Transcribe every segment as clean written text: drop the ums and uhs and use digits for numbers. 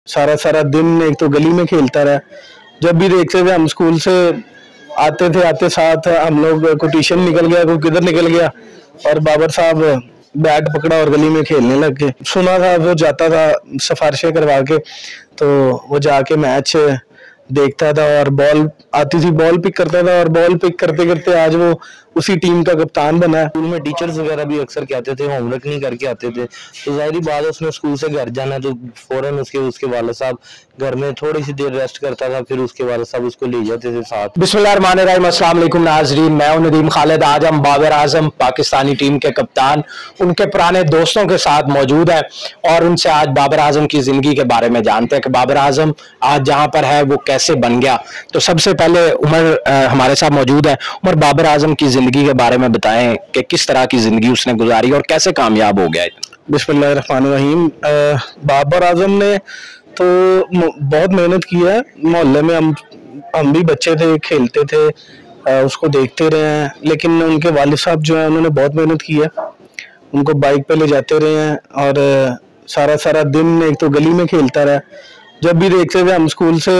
सारा सारा दिन एक तो गली में खेलता रहा। जब भी देखते थे हम स्कूल से आते थे, आते साथ हम लोग को ट्यूशन निकल गया, कोई किधर निकल गया और बाबर साहब बैट पकड़ा और गली में खेलने लग गए। सुना था वो जाता था सिफारिशें करवा के, तो वो जाके मैच देखता था और बॉल आती थी, बॉल पिक करता था और बॉल पिक करते करते आज वो उसी टीम का कप्तान बना है। स्कूल में टीचर्स वगैरह भी अक्सर कहते थे होमवर्क नहीं करके आते थे, तो जाहिर बात है उसने स्कूल से घर जाना, तो फौरन उसके वाले साहब घर में थोड़ी सी देर रेस्ट करता था, फिर उसके वाले साहब उसको ले जाते थे साथ। बिस्मिल्लाहिर्रहमानिर्रहीम, अस्सलाम वालेकुम नाजरीन, मैं हूं नदीम खालिद। आज हम बाबर आजम पाकिस्तानी टीम के कप्तान उनके पुराने दोस्तों के साथ मौजूद है और उनसे आज बाबर आजम की जिंदगी के बारे में जानते हैं कि बाबर आजम आज जहां पर है वो कैसे बन गया। तो सबसे पहले उमर हमारे साथ मौजूद है। उमर, बाबर आजम की जिंदगी के बारे में बताएं कि किस तरह की जिंदगी उसने गुजारी और कैसे कामयाब हो गया। बिस्मिल्लाहिर्रहमानिर्रहीम। बाबर आजम ने तो बहुत मेहनत की है। मोहल्ले में हम भी बच्चे थे, खेलते थे, उसको देखते रहे हैं, लेकिन उनके वालिद साहब जो है उन्होंने बहुत मेहनत की है। उनको बाइक पे ले जाते रहे हैं और सारा सारा दिन एक तो गली में खेलता रहा। जब भी देखते थे हम स्कूल से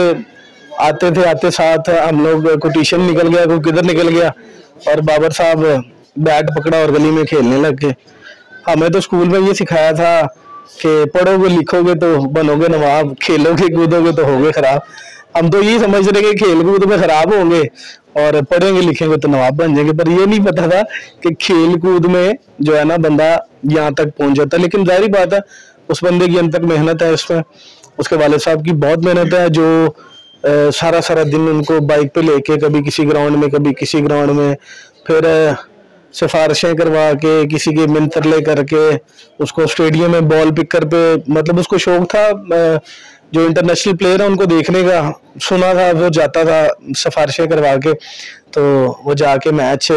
आते थे, आते साथ हम लोग को ट्यूशन निकल गया, कोई किधर निकल गया और बाबर साहब बैट पकड़ा और गली में खेलने लग गए। हमें तो स्कूल में ये सिखाया था कि पढ़ोगे लिखोगे तो बनोगे नवाब, खेलोगे कूदोगे तो होगे खराब। हम तो ये समझ रहे कि खेल कूद में खराब होंगे और पढ़ेंगे लिखेंगे तो नवाब बन जाएंगे, पर ये नहीं पता था कि खेल कूद में जो है ना बंदा यहाँ तक पहुंच जाता है। लेकिन जाहिर बात है उस बंदे की अंत तक मेहनत है, उसमें उसके वालिद साहब की बहुत मेहनत है, जो सारा सारा दिन उनको बाइक पे लेके कभी किसी ग्राउंड में कभी किसी ग्राउंड में, फिर सिफारिशें करवा के किसी के मिंतरले करके उसको स्टेडियम में बॉल पिकर पे, मतलब उसको शौक था जो इंटरनेशनल प्लेयर है उनको देखने का। सुना था वो जाता था सिफारिशें करवा के, तो वो जाके मैच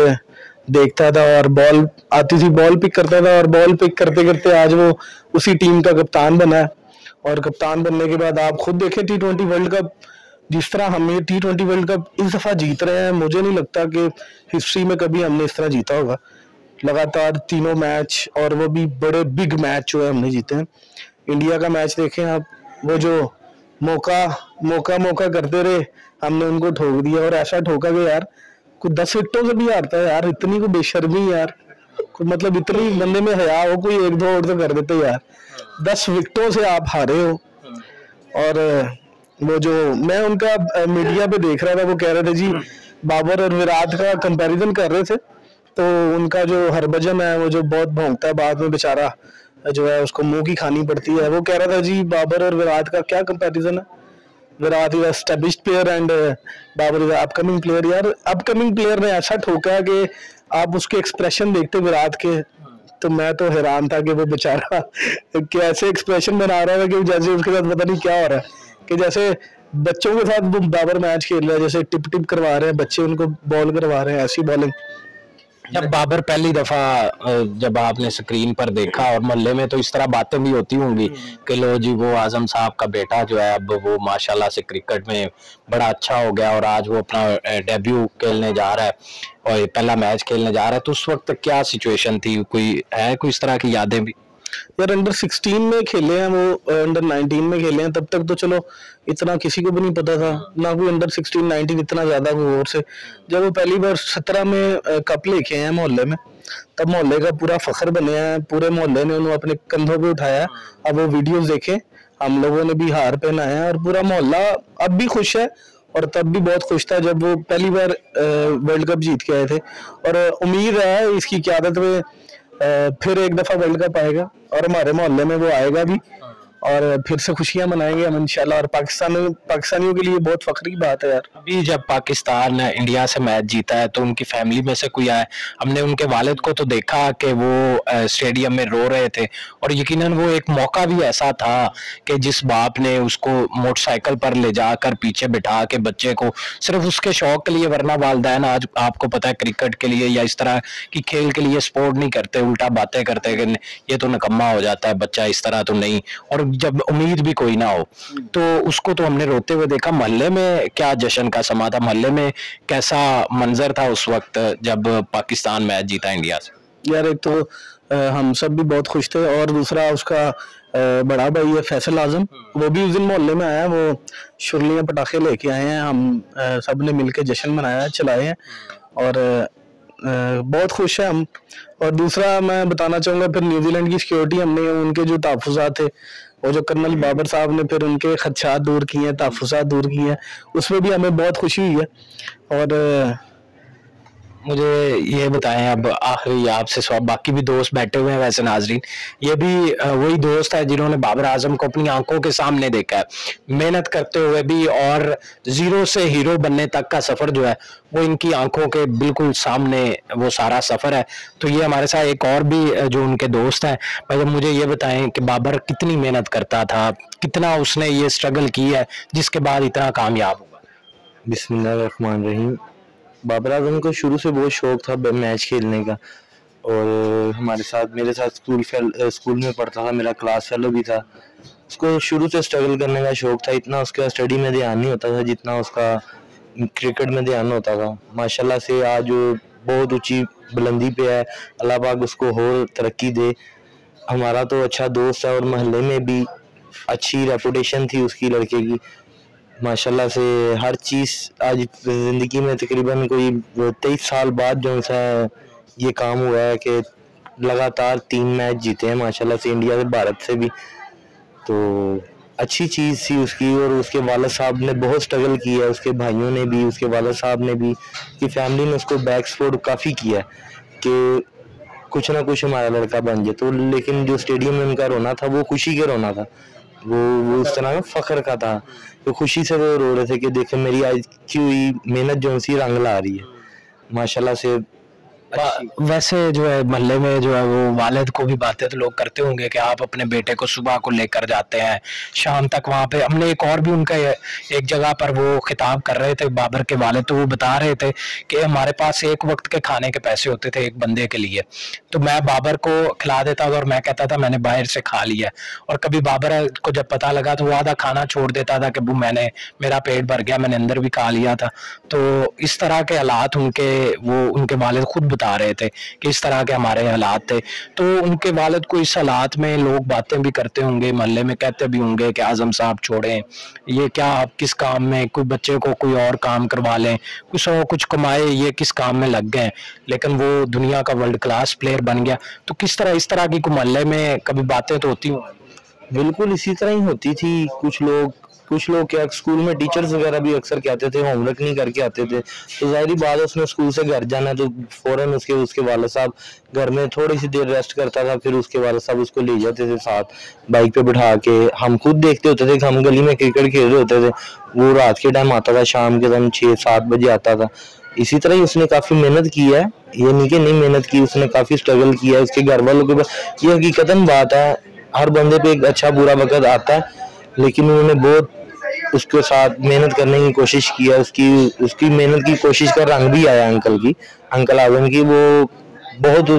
देखता था और बॉल आती थी, बॉल पिक करता था और बॉल पिक करते करते आज वो उसी टीम का कप्तान बना है। और कप्तान बनने के बाद आप खुद देखें T20 वर्ल्ड कप, जिस तरह हम ये T20 वर्ल्ड कप इस दफा जीत रहे हैं, मुझे नहीं लगता कि हिस्ट्री में कभी हमने इस तरह जीता होगा। लगातार तीनों मैच और वो भी बड़े बिग मैच जो है हमने जीते हैं। इंडिया का मैच देखें आप, वो जो मौका करते रहे, हमने उनको ठोक दिया और ऐसा ठोका कि यार कोई 10 विकेटों से भी हारता है यार, इतनी कोई बेशर्मी यार, कोई मतलब इतनी बंदे में हया हो, कोई एक दो ओवर तो कर देते यार, 10 विकेटों से आप हारे हो। और वो जो मैं उनका मीडिया पे देख रहा था, वो कह रहे थे जी बाबर और विराट का कंपैरिजन कर रहे थे, तो उनका जो हरभजन है वो जो बहुत भौंकता है बाद में बेचारा जो है उसको मुंह की खानी पड़ती है, वो कह रहा था जी बाबर और विराट का क्या कंपैरिजन है, Virat is established player and Babar is upcoming player. यार अपकमिंग प्लेयर ने ऐसा ठोका कि आप उसके एक्सप्रेशन देखते विराट के, तो मैं तो हैरान था कि वो बेचारा कैसे एक्सप्रेशन बना रहा है कि जैसे उसके साथ पता नहीं क्या हो रहा है, कि जैसे बच्चों के साथ वो बाबर मैच खेल रहा है, जैसे टिप टिप करवा रहे हैं बच्चे, उनको बॉल करवा रहे हैं, ऐसी बॉलिंग। जब बाबर पहली दफा जब आपने स्क्रीन पर देखा और मोहल्ले में तो इस तरह बातें भी होती होंगी कि लो जी वो आजम साहब का बेटा जो है अब वो माशाल्लाह से क्रिकेट में बड़ा अच्छा हो गया और आज वो अपना डेब्यू खेलने जा रहा है और पहला मैच खेलने जा रहा है, तो उस वक्त क्या सिचुएशन थी, कोई इस तरह की यादें भी? यार अंडर 16 में खेले हैं वो, अंडर 19 में खेले हैं, तब तक तो चलो इतना किसी को भी नहीं पता था, ना कोई अंडर 16 19 इतना ज्यादा कोई और से। जब वो पहली बार 17 में कप लेके हैं मोहल्ले में, तब मोहल्ले का पूरा फख्र बने हैं, पूरे मोहल्ले ने उन्हें अपने कंधों पे उठाया। अब वो वीडियोस देखें, हम लोगों ने भी हार पहनाए हैं और पूरा मोहल्ला अब भी खुश है और तब भी बहुत खुश था जब वो पहली बार वर्ल्ड कप जीत के आए थे। और उम्मीद है इसकी क़यादत में फिर एक दफा वर्ल्ड कप आएगा और हमारे मोहल्ले में वो आएगा भी और फिर से खुशियां मनाएंगे हम इंशाल्लाह। और पाकिस्तानियों के लिए बहुत फख्र की बात है यार। अभी जब पाकिस्तान इंडिया से मैच जीता है तो उनकी फैमिली में से कोई आया, हमने उनके वालिद को तो देखा कि वो स्टेडियम में रो रहे थे और यकीनन वो एक मौका भी ऐसा था कि जिस बाप ने उसको मोटरसाइकिल पर ले जाकर पीछे बिठा के बच्चे को सिर्फ उसके शौक के लिए, वरना वालिदैन आज आपको पता है क्रिकेट के लिए या इस तरह की खेल के लिए सपोर्ट नहीं करते, उल्टा बातें करते कि ये तो निकम्मा हो जाता है बच्चा, इस तरह तो नहीं, और जब उम्मीद भी कोई ना हो तो उसको तो हमने रोते हुए देखा। मोहल्ले में क्या जश्न का समा था, मोहल्ले में कैसा मंजर था उस वक्त जब पाकिस्तान मैच जीता इंडिया से? यार एक तो हम सब भी बहुत खुश थे और दूसरा उसका बड़ा भाई है फैसल आजम, वो भी उस दिन मोहल्ले में आया, वो शुरलियाँ पटाखे लेके आए हैं, हम सब ने मिलके जश्न मनाया, चलाए हैं और बहुत खुश है हम। और दूसरा मैं बताना चाहूँगा फिर न्यूजीलैंड की सिक्योरिटी, हमने उनके जो तहफ़्फ़ुज़ात थे, वो जो कर्नल बाबर साहब ने फिर उनके खदशात दूर किए हैं, तहफ़्फ़ुज़ात दूर किए हैं, उसमें भी हमें बहुत खुशी हुई है। और मुझे ये बताएं अब आखिरी आपसे सवाल, बाकी भी दोस्त बैठे हुए हैं वैसे नाजरीन, ये भी वही दोस्त है जिन्होंने बाबर आजम को अपनी आंखों के सामने देखा है मेहनत करते हुए भी, और जीरो से हीरो बनने तक का सफर जो है वो इनकी आंखों के बिल्कुल सामने वो सारा सफर है। तो ये हमारे साथ एक और भी जो उनके दोस्त हैं, भाई मुझे ये बताएं कि बाबर कितनी मेहनत करता था, कितना उसने ये स्ट्रगल की है जिसके बाद इतना कामयाब हुआ। बिस्मिल्लाहिर्रहमानिर्रहीम। बाबर आजम को शुरू से बहुत शौक था मैच खेलने का, और हमारे साथ मेरे साथ स्कूल में पढ़ता था, मेरा क्लास फेलो भी था। उसको शुरू से स्ट्रगल करने का शौक था, इतना उसका स्टडी में ध्यान नहीं होता था जितना उसका क्रिकेट में ध्यान होता था। माशाल्लाह से आज वो बहुत ऊंची बुलंदी पे है, अल्लाह पाक उसको और तरक्की दे। हमारा तो अच्छा दोस्त है और मोहल्ले में भी अच्छी रेपुटेशन थी उसकी लड़के की। माशाल्लाह से हर चीज़ आज ज़िंदगी में तकरीबन कोई 23 साल बाद जो सा ये काम हुआ है कि लगातार 3 मैच जीते हैं माशाल्लाह से, इंडिया से भारत से भी। तो अच्छी चीज़ थी उसकी, और उसके वालिद साहब ने बहुत स्ट्रगल किया है, उसके भाइयों ने भी, उसके वालिद साहब ने भी, उसकी फैमिली ने उसको बैक सपोर्ट काफ़ी किया है कि कुछ ना कुछ हमारा लड़का बन जाए। तो लेकिन जो स्टेडियम में उनका रोना था वो खुशी के रोना था, वो उस तरह का फ़ख्र का था, तो खुशी से वो रो रहे थे कि देखे मेरी आज की हुई मेहनत जो सी रंग ला रही है माशाल्लाह से। वैसे जो है मोहल्ले में जो है वो वालिद को भी बातें तो लोग करते होंगे कि आप अपने बेटे को सुबह को लेकर जाते हैं शाम तक वहाँ पे। हमने एक और भी उनका एक जगह पर वो खिताब कर रहे थे बाबर के वालिद, तो वो बता रहे थे कि हमारे पास एक वक्त के खाने के पैसे होते थे एक बंदे के लिए, तो मैं बाबर को खिला देता था और मैं कहता था मैंने बाहर से खा लिया, और कभी बाबर को जब पता लगा तो वो आधा खाना छोड़ देता था कि वो मेरा पेट भर गया, मैंने अंदर भी खा लिया था। तो इस तरह के हालात उनके वालिद खुद बता रहे थे कि इस तरह के हमारे हालात थे। तो उनके वालिद को इस हालात में लोग बातें भी करते होंगे, मोहल्ले में कहते भी होंगे कि आजम साहब छोड़ें ये, क्या आप किस काम में, कोई बच्चे को कोई और काम करवा लें, कुछ कमाए, ये किस काम में लग गए, लेकिन वो दुनिया का वर्ल्ड क्लास प्लेयर बन गया। तो किस तरह इस तरह की मोहल्ले में कभी बातें तो होती होंगी? बिल्कुल इसी तरह ही होती थी। कुछ लोग क्या स्कूल में टीचर्स वगैरह भी अक्सर कहते थे होमवर्क नहीं करके आते थे, तो जाहिर बात है उसने स्कूल से घर जाना है तो फौरन उसके वालिद साहब घर में थोड़ी सी देर रेस्ट करता था, फिर उसके वालिद साहब उसको ले जाते थे साथ बाइक पे बिठा के। हम खुद देखते होते थे कि हम गली में क्रिकेट खेल रहे होते थे, वो रात के टाइम आता था, शाम के टाइम 6-7 बजे आता था। इसी तरह ही उसने काफ़ी मेहनत की है, ये नहीं कि नहीं मेहनत की, उसने काफ़ी स्ट्रगल किया है। उसके घर वालों के पास ये हकीकतन बात है, हर बंदे पे एक अच्छा बुरा वक़्त आता है, लेकिन उन्होंने बहुत उसके साथ मेहनत करने की कोशिश किया। उसकी मेहनत की कोशिश का रंग भी आया अंकल आजम की। वो बहुत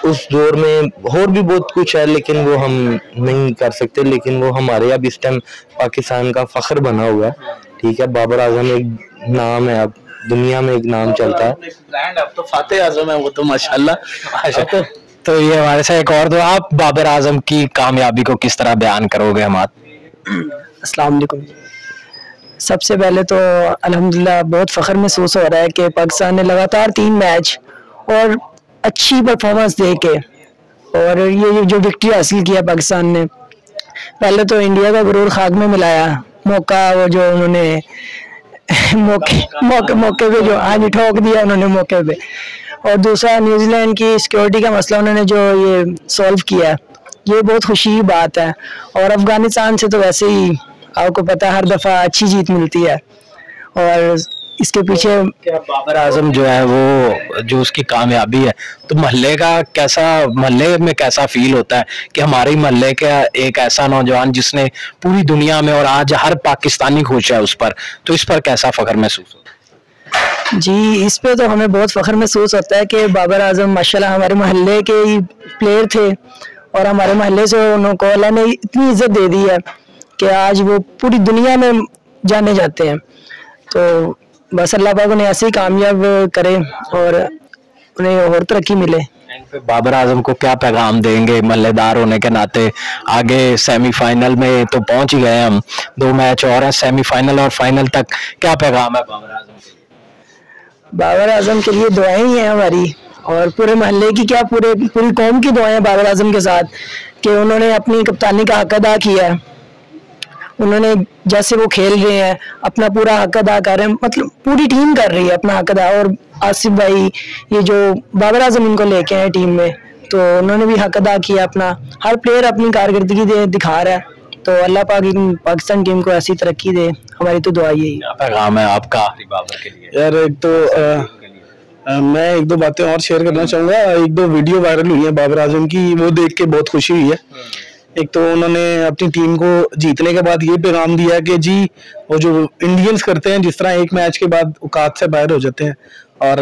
उस दौर में और भी बहुत कुछ है लेकिन वो हम नहीं कर सकते, लेकिन वो हमारे अब इस टाइम पाकिस्तान का फख्र बना हुआ है। ठीक है, बाबर आजम एक नाम है, अब दुनिया में एक नाम चलता है, ब्रांड अब तो फातेह आजम है वो तो माशाल्लाह। तो ये हमारे साथ एक और, तो आप बाबर आजम की कामयाबी को किस तरह बयान करोगे? हम अस्सलाम वालेकुम। सबसे पहले तो अल्हम्दुलिल्लाह बहुत फ़ख्र महसूस हो रहा है कि पाकिस्तान ने लगातार 3 मैच और अच्छी परफॉर्मेंस दे के और ये जो विक्ट्री हासिल किया पाकिस्तान ने, पहले तो इंडिया का गुरूर खाक में मिलाया, मौका वो जो उन्होंने मौके पे जो आज ठोक दिया उन्होंने मौके पे, और दूसरा न्यूजीलैंड की सिक्योरिटी का मसला उन्होंने जो ये सॉल्व किया, ये बहुत खुशी की बात है। और अफगानिस्तान से तो वैसे ही आपको पता है हर दफ़ा अच्छी जीत मिलती है, और इसके पीछे क्या बाबर आजम जो है वो जो उसकी कामयाबी है, तो मोहल्ले में कैसा फील होता है कि हमारे मोहल्ले का एक ऐसा नौजवान जिसने पूरी दुनिया में और आज हर पाकिस्तानी खुश है उस पर, तो इस पर कैसा फ़ख्र महसूस होता है? जी, इस पे तो हमें बहुत फ़ख्र महसूस होता है कि बाबर आजम माशाल्लाह हमारे मोहल्ले के ही प्लेयर थे, और हमारे मोहल्ले से उनको अल्लाह ने इतनी इज्जत दे दी है कि आज वो पूरी दुनिया में जाने जाते हैं। तो बस अल्लाह पाक उन्हें ऐसे ही कामयाब करे और उन्हें और तरक्की मिले। फिर बाबर आजम को क्या पैगाम देंगे मल्लेदार होने के नाते? आगे सेमीफाइनल में तो पहुंच ही गए हम, 2 मैच और हैं सेमीफाइनल और फाइनल तक, क्या पैगाम है बाबर आजम के लिए? बाबर आजम के लिए दुआएं ही हैं हमारी, और पूरे मोहल्ले की क्या पूरी कौम की दुआएं बाबर आजम के साथ, कि उन्होंने अपनी कप्तानी का हक अदा किया है। उन्होंने जैसे वो खेल रहे हैं अपना पूरा हक अदा कर रहे हैं, मतलब पूरी टीम कर रही है अपना हक अदा। और आसिफ भाई ये जो बाबर आजम इनको लेके आए टीम में, तो उन्होंने भी हक अदा किया अपना। हर प्लेयर अपनी कारकर्दगी दिखा रहा है, तो अल्लाह पाक पाकिस्तान टीम को ऐसी तरक्की दे, हमारी तो दुआ यही है। पैगाम है आपका बाबर के लिए? यार एक तो मैं 1-2 बातें और शेयर करना चाहूँगा। 1-2 वीडियो वायरल हुई है बाबर आजम की, वो देख के बहुत खुशी हुई है। एक तो उन्होंने अपनी टीम को जीतने के बाद ये पैगाम दिया कि जी वो जो इंडियंस करते हैं, जिस तरह एक मैच के बाद औकात से बाहर हो जाते हैं और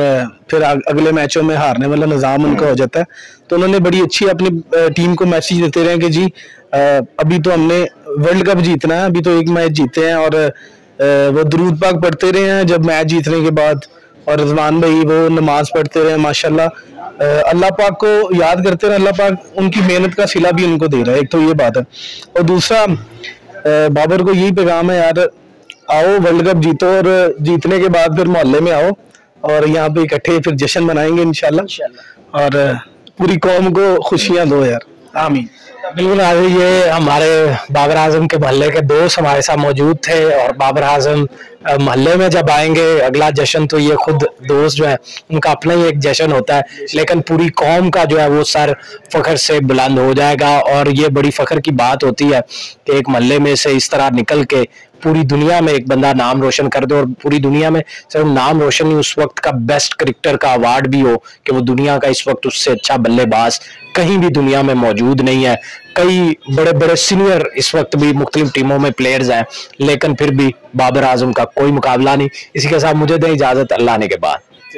फिर अगले मैचों में हारने वाला निज़ाम उनका हो जाता है, तो उन्होंने बड़ी अच्छी अपनी टीम को मैसेज देते रहे कि जी अभी तो हमने वर्ल्ड कप जीतना है, अभी तो एक मैच जीते हैं। और वो दुरूद पाक पढ़ते रहे हैं जब मैच जीतने के बाद, और रिजवान भाई वो नमाज पढ़ते रहे माशाल्लाह। अल्लाह पाक को याद करते रहे, अल्लाह पाक उनकी मेहनत का सिला भी उनको दे रहा है। एक तो ये बात है, और दूसरा बाबर को यही पैगाम है यार, आओ वर्ल्ड कप जीतो और जीतने के बाद फिर मोहल्ले में आओ और यहाँ पे इकट्ठे फिर जश्न मनाएंगे इंशाल्लाह, और पूरी कौम को खुशियां दो यार, आमीन। बिल्कुल आगे ये हमारे बाबर आजम के मोहल्ले के दोस्त हमारे साथ मौजूद थे, और बाबर आजम मोहल्ले में जब आएंगे अगला जश्न, तो ये खुद दोस्त जो है उनका अपना ही एक जश्न होता है, लेकिन पूरी कौम का जो है वो सर फख्र से बुलंद हो जाएगा। और ये बड़ी फख्र की बात होती है कि एक मोहल्ले में से इस तरह निकल के पूरी दुनिया में एक बंदा नाम रोशन कर दे, और पूरी दुनिया में सिर्फ नाम रोशन नहीं, उस वक्त का बेस्ट क्रिकेटर का अवार्ड भी हो कि वो दुनिया का इस वक्त उससे अच्छा बल्लेबाज कहीं भी दुनिया में मौजूद नहीं है। कई बड़े बड़े सीनियर इस वक्त भी मुख्तलिफ टीमों में प्लेयर्स हैं, लेकिन फिर भी बाबर आजम का कोई मुकाबला नहीं। इसी के साथ मुझे दें इजाजत, अल्लाह ने के बाद।